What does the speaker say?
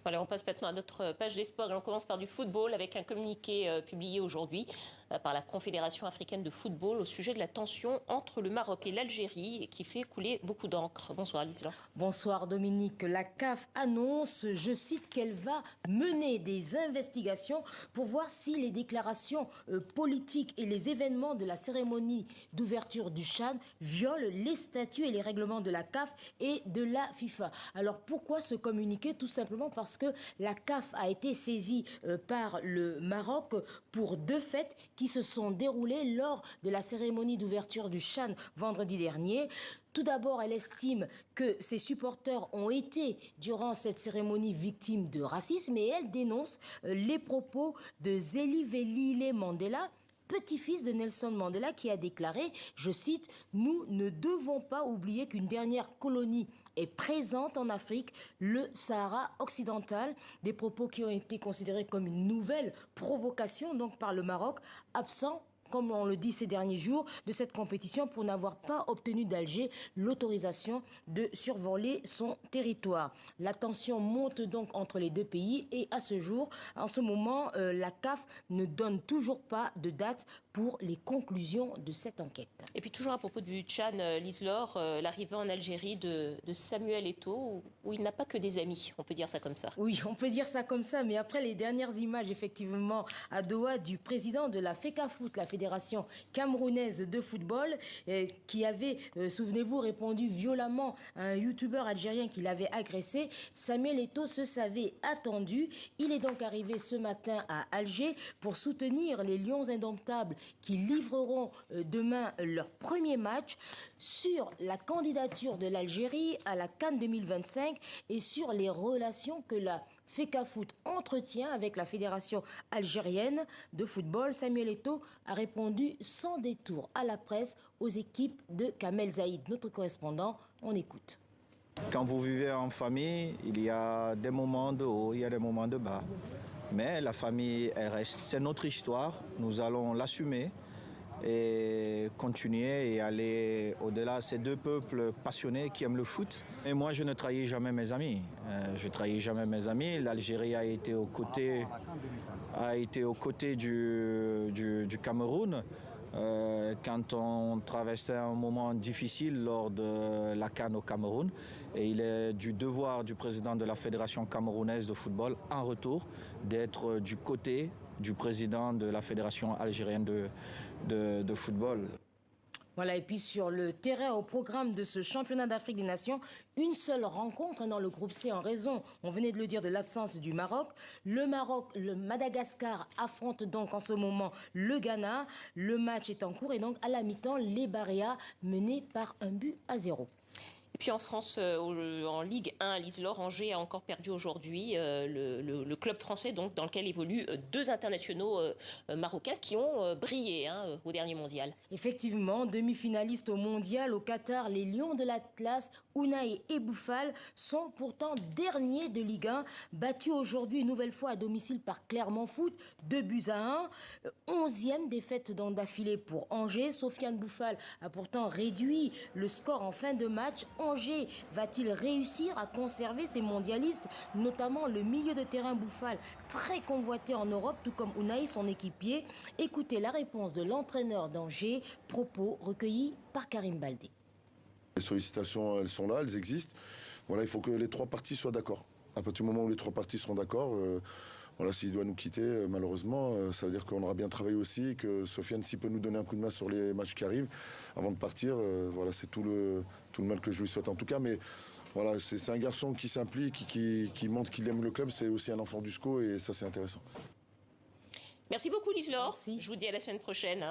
Voilà, on passe maintenant à notre page des sports et on commence par du football avec un communiqué publié aujourd'hui par la Confédération africaine de football au sujet de la tension entre le Maroc et l'Algérie qui fait couler beaucoup d'encre. Bonsoir Lise-Laure. Bonsoir Dominique. La CAF annonce, je cite, qu'elle va mener des investigations pour voir si les déclarations politiques et les événements de la cérémonie d'ouverture du CHAN violent les statuts et les règlements de la CAF et de la FIFA. Alors pourquoi ce communiqué? Tout simplement parce que la CAF a été saisie par le Maroc pour deux fêtes qui se sont déroulées lors de la cérémonie d'ouverture du CHAN vendredi dernier. Tout d'abord, elle estime que ses supporters ont été, durant cette cérémonie, victimes de racisme et elle dénonce les propos de Zélie Velile Mandela, petit-fils de Nelson Mandela, qui a déclaré, je cite, « Nous ne devons pas oublier qu'une dernière colonie est présente en Afrique, le Sahara occidental », des propos qui ont été considérés comme une nouvelle provocation donc par le Maroc, absent, comme on le dit ces derniers jours, de cette compétition pour n'avoir pas obtenu d'Alger l'autorisation de survoler son territoire. La tension monte donc entre les deux pays et à ce jour, en ce moment, la CAF ne donne toujours pas de date pour les conclusions de cette enquête. Et puis toujours à propos du Tchad, Lise-Laure, l'arrivée en Algérie de Samuel Eto'o, où il n'a pas que des amis, on peut dire ça comme ça. Oui, on peut dire ça comme ça, mais après les dernières images, effectivement, à Doha, du président de la FECAFOOT, la Fédération camerounaise de football, qui avait, souvenez-vous, répondu violemment à un youtubeur algérien qui l'avait agressé, Samuel Eto'o se savait attendu. Il est donc arrivé ce matin à Alger pour soutenir les Lions indomptables qui livreront demain leur premier match sur la candidature de l'Algérie à la CAN 2025 et sur les relations que la FECAFOOT entretient avec la Fédération algérienne de football. Samuel Eto'o a répondu sans détour à la presse, aux équipes de Kamel Zaïd. Notre correspondant, on écoute. Quand vous vivez en famille, il y a des moments de haut, il y a des moments de bas. Mais la famille, elle reste. C'est notre histoire, nous allons l'assumer et continuer et aller au-delà. Ces deux peuples passionnés qui aiment le foot. Et moi, je ne trahis jamais mes amis. Je trahis jamais mes amis. L'Algérie a été aux côtés du Cameroun. Quand on traversait un moment difficile lors de la CAN au Cameroun. Et il est du devoir du président de la Fédération camerounaise de football, en retour, d'être du côté du président de la Fédération algérienne de football. Voilà, et puis sur le terrain, au programme de ce championnat d'Afrique des Nations, une seule rencontre dans le groupe C en raison, on venait de le dire, de l'absence du Maroc. Le Madagascar affronte donc en ce moment le Ghana. Le match est en cours et donc à la mi-temps, les Barréas menés par 1-0. Et puis en France, en Ligue 1, Lise-Laure, Angers a encore perdu aujourd'hui. Le club français, donc, dans lequel évoluent deux internationaux marocains qui ont brillé au dernier mondial. Effectivement, demi-finalistes au mondial au Qatar, les Lions de l'Atlas, Ounaï et Bouffal, sont pourtant derniers de Ligue 1, battus aujourd'hui une nouvelle fois à domicile par Clermont Foot, 2-1. 11e défaite d'affilée pour Angers. Sofiane Bouffal a pourtant réduit le score en fin de match. Angers va-t-il réussir à conserver ses mondialistes, notamment le milieu de terrain Bouffal, très convoité en Europe, tout comme Ounaï, son équipier? Écoutez la réponse de l'entraîneur d'Angers, propos recueillis par Karim Baldé. Les sollicitations, elles sont là, elles existent. Voilà, il faut que les trois parties soient d'accord. À partir du moment où les trois parties seront d'accord, voilà, s'il doit nous quitter, malheureusement, ça veut dire qu'on aura bien travaillé aussi et que Sofiane, s'il peut nous donner un coup de main sur les matchs qui arrivent, avant de partir, voilà, c'est tout le mal que je lui souhaite en tout cas. Mais voilà, c'est un garçon qui s'implique, qui montre qu'il aime le club, c'est aussi un enfant du SCO et ça, c'est intéressant. Merci beaucoup Lise-Laure. Merci. Je vous dis à la semaine prochaine.